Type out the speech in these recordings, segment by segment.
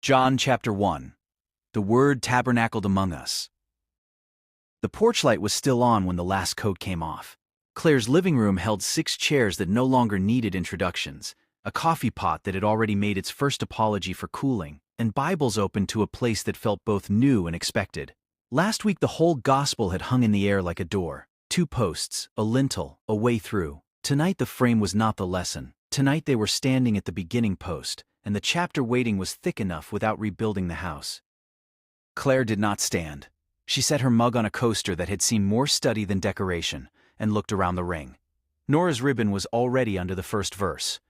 John chapter 1. The Word tabernacled among us. The porch light was still on when the last coat came off. Claire's living room held 6 chairs that no longer needed introductions, a coffee pot that had already made its first apology for cooling, and Bibles open to a place that felt both new and expected. Last week the whole gospel had hung in the air like a door. 2 posts, a lintel, a way through. Tonight the frame was not the lesson. Tonight they were standing at the beginning post, and the chapter waiting was thick enough without rebuilding the house. Claire did not stand. She set her mug on a coaster that had seen more study than decoration, and looked around the ring. Nora's ribbon was already under the first verse.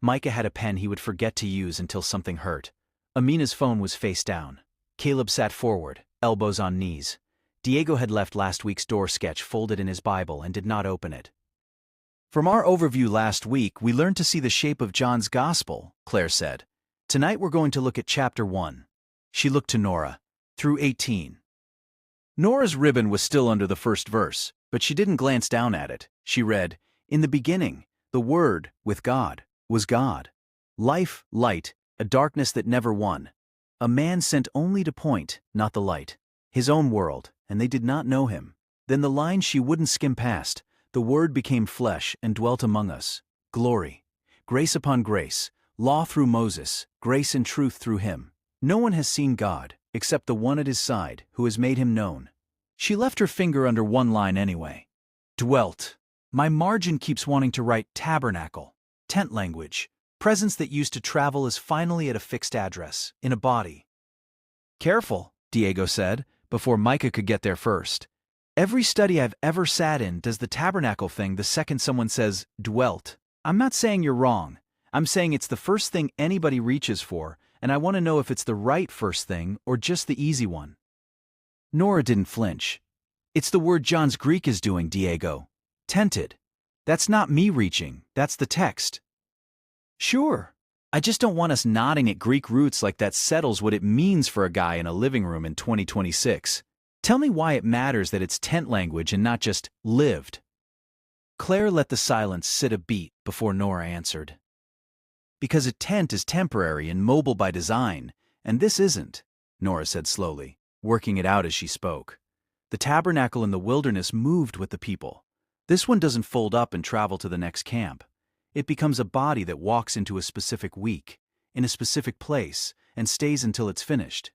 Micah had a pen he would forget to use until something hurt. Amina's phone was face down. Caleb sat forward, elbows on knees. Diego had left last week's door sketch folded in his Bible and did not open it. From our overview last week, we learned to see the shape of John's Gospel, Claire said. Tonight we're going to look at chapter 1. She looked to Nora. Through 18. Nora's ribbon was still under the first verse, but she didn't glance down at it. She read, "In the beginning, the Word, with God, was God. Life, light, a darkness that never won. A man sent only to point, not the light. His own world, and they did not know him." Then the line she wouldn't skim past. The Word became flesh and dwelt among us. Glory. Grace upon grace. Law through Moses. Grace and truth through him. No one has seen God, except the one at his side, who has made him known. She left her finger under one line anyway. Dwelt. My margin keeps wanting to write tabernacle. Tent language. Presence that used to travel is finally at a fixed address, in a body. Careful, Diego said, before Micah could get there first. Every study I've ever sat in does the tabernacle thing the second someone says, dwelt. I'm not saying you're wrong. I'm saying it's the first thing anybody reaches for, and I want to know if it's the right first thing or just the easy one. Nora didn't flinch. It's the word John's Greek is doing, Diego. Tented. That's not me reaching, that's the text. Sure. I just don't want us nodding at Greek roots like that settles what it means for a guy in a living room in 2026. Tell me why it matters that it's tent language and not just lived. Claire let the silence sit a beat before Nora answered. Because a tent is temporary and mobile by design, and this isn't, Nora said slowly, working it out as she spoke. The tabernacle in the wilderness moved with the people. This one doesn't fold up and travel to the next camp. It becomes a body that walks into a specific week, in a specific place, and stays until it's finished.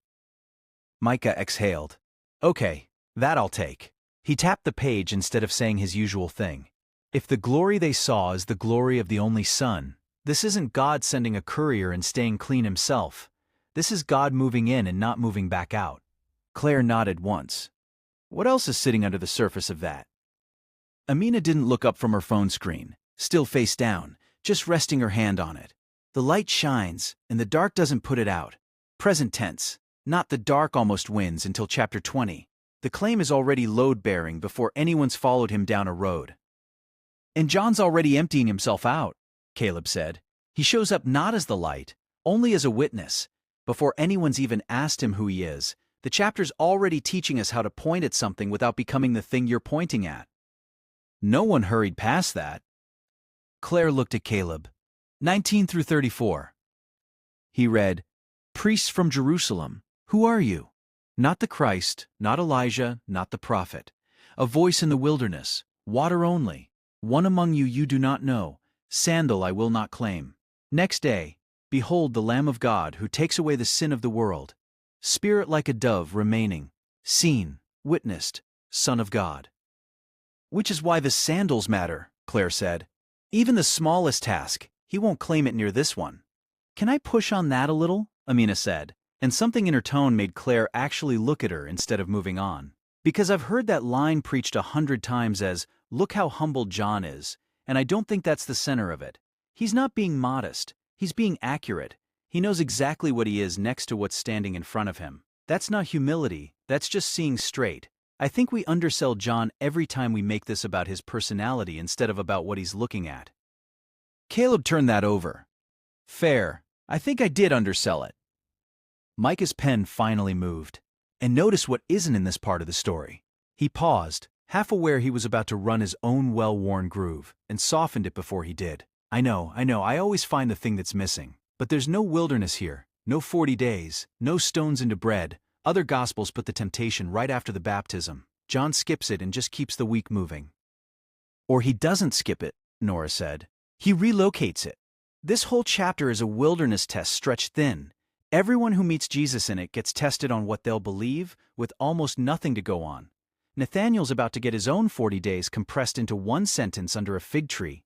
Micah exhaled. Okay, that I'll take. He tapped the page instead of saying his usual thing. If the glory they saw is the glory of the only Son, this isn't God sending a courier and staying clean himself. This is God moving in and not moving back out. Claire nodded once. What else is sitting under the surface of that? Amina didn't look up from her phone screen, still face down, just resting her hand on it. The light shines, and the dark doesn't put it out. Present tense. Not the dark almost wins until chapter 20. The claim is already load-bearing before anyone's followed him down a road. And John's already emptying himself out, Caleb said. He shows up not as the light, only as a witness. Before anyone's even asked him who he is, the chapter's already teaching us how to point at something without becoming the thing you're pointing at. No one hurried past that. Claire looked at Caleb. 19 through 34. He read, Priests from Jerusalem, who are you? Not the Christ, not Elijah, not the prophet. A voice in the wilderness, water only. One among you do not know. Sandal I will not claim. Next day, behold the Lamb of God who takes away the sin of the world. Spirit like a dove remaining. Seen, witnessed, Son of God. Which is why the sandals matter, Claire said. Even the smallest task, he won't claim it near this one. Can I push on that a little? Amina said, and something in her tone made Claire actually look at her instead of moving on. Because I've heard that line preached 100 times as, look how humble John is, and I don't think that's the center of it. He's not being modest, he's being accurate. He knows exactly what he is next to what's standing in front of him. That's not humility, that's just seeing straight. I think we undersell John every time we make this about his personality instead of about what he's looking at. Caleb turned that over. Fair, I think I did undersell it. Micah's pen finally moved. And notice what isn't in this part of the story. He paused, half aware he was about to run his own well-worn groove, and softened it before he did. I know, I always find the thing that's missing. But there's no wilderness here. No 40 days, no stones into bread. Other Gospels put the temptation right after the baptism. John skips it and just keeps the week moving. Or he doesn't skip it, Nora said. He relocates it. This whole chapter is a wilderness test stretched thin. Everyone who meets Jesus in it gets tested on what they'll believe, with almost nothing to go on. Nathanael's about to get his own 40 days compressed into one sentence under a fig tree.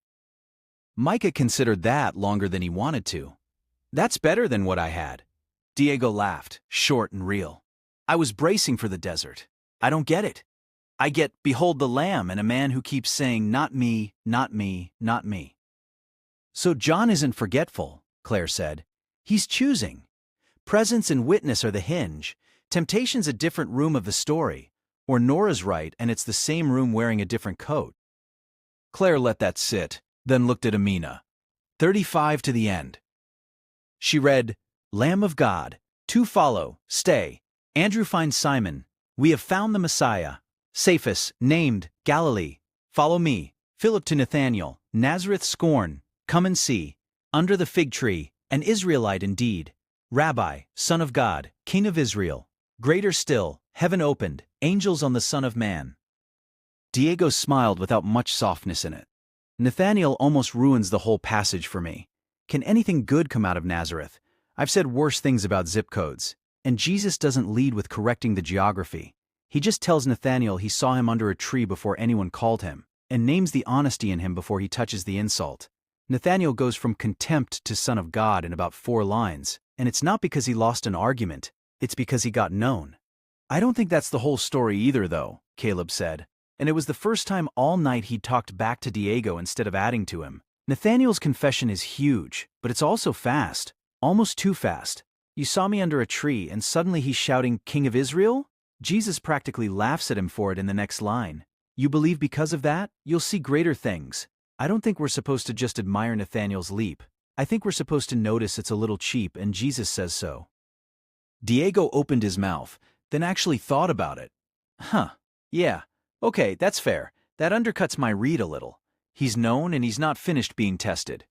Micah considered that longer than he wanted to. That's better than what I had. Diego laughed, short and real. I was bracing for the desert. I don't get it. I get, behold the Lamb and a man who keeps saying, not me, not me, not me. So John isn't forgetful, Claire said. He's choosing. Presence and witness are the hinge. Temptation's a different room of the story. Or Nora's right and it's the same room wearing a different coat. Claire let that sit, then looked at Amina. 35 to the end. She read, Lamb of God, two follow, stay. Andrew finds Simon. We have found the Messiah. Cephas, named, Galilee. Follow me. Philip to Nathanael, Nazareth scorn. Come and see. Under the fig tree, an Israelite indeed. Rabbi, Son of God, King of Israel. Greater still, heaven opened, angels on the Son of Man. Diego smiled without much softness in it. Nathanael almost ruins the whole passage for me. Can anything good come out of Nazareth? I've said worse things about zip codes. And Jesus doesn't lead with correcting the geography. He just tells Nathanael he saw him under a tree before anyone called him, and names the honesty in him before he touches the insult. Nathanael goes from contempt to Son of God in about 4 lines, and it's not because he lost an argument, it's because he got known. I don't think that's the whole story either, though, Caleb said, and it was the first time all night he'd talked back to Diego instead of adding to him. Nathanael's confession is huge, but it's also fast, almost too fast. You saw me under a tree, and suddenly he's shouting, King of Israel? Jesus practically laughs at him for it in the next line. You believe because of that, you'll see greater things. I don't think we're supposed to just admire Nathanael's leap. I think we're supposed to notice it's a little cheap, and Jesus says so. Diego opened his mouth, then actually thought about it. Yeah, okay, that's fair. That undercuts my read a little. He's known and he's not finished being tested.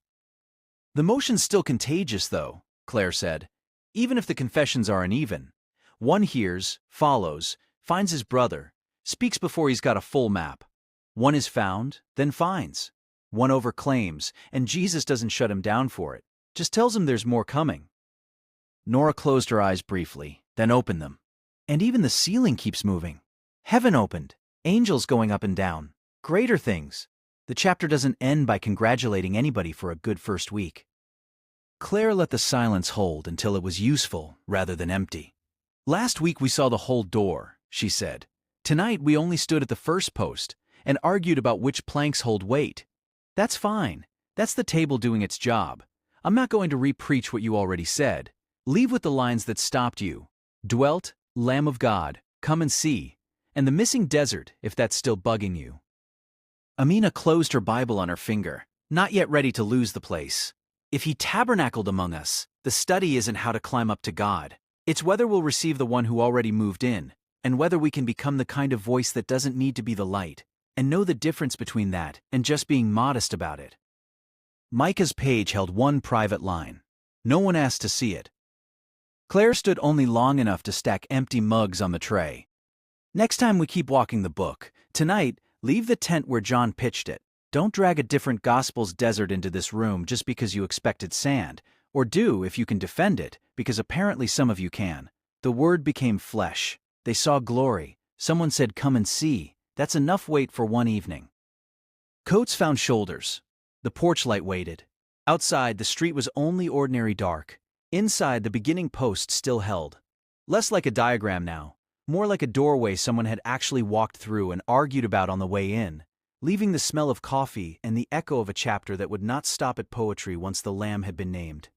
The motion's still contagious, though, Claire said. Even if the confessions are uneven. One hears, follows, finds his brother, speaks before he's got a full map. One is found, then finds. One overclaims, and Jesus doesn't shut him down for it, just tells him there's more coming. Nora closed her eyes briefly, then opened them. And even the ceiling keeps moving. Heaven opened, angels going up and down, greater things. The chapter doesn't end by congratulating anybody for a good first week. Claire let the silence hold until it was useful rather than empty. Last week we saw the whole door, she said. Tonight we only stood at the first post and argued about which planks hold weight. That's fine. That's the table doing its job. I'm not going to re-preach what you already said. Leave with the lines that stopped you. Dwelt, Lamb of God, come and see. And the missing desert, if that's still bugging you. Amina closed her Bible on her finger, not yet ready to lose the place. If he tabernacled among us, the study isn't how to climb up to God. It's whether we'll receive the one who already moved in, and whether we can become the kind of voice that doesn't need to be the light, and know the difference between that and just being modest about it. Micah's page held one private line. No one asked to see it. Claire stood only long enough to stack empty mugs on the tray. Next time we keep walking the book, tonight, leave the tent where John pitched it. Don't drag a different gospel's desert into this room just because you expected sand, or do if you can defend it, because apparently some of you can. The Word became flesh. They saw glory. Someone said, come and see. That's enough weight for one evening. Coats found shoulders. The porch light waited. Outside, the street was only ordinary dark. Inside, the beginning post still held. Less like a diagram now, more like a doorway someone had actually walked through and argued about on the way in, leaving the smell of coffee and the echo of a chapter that would not stop at poetry once the Lamb had been named.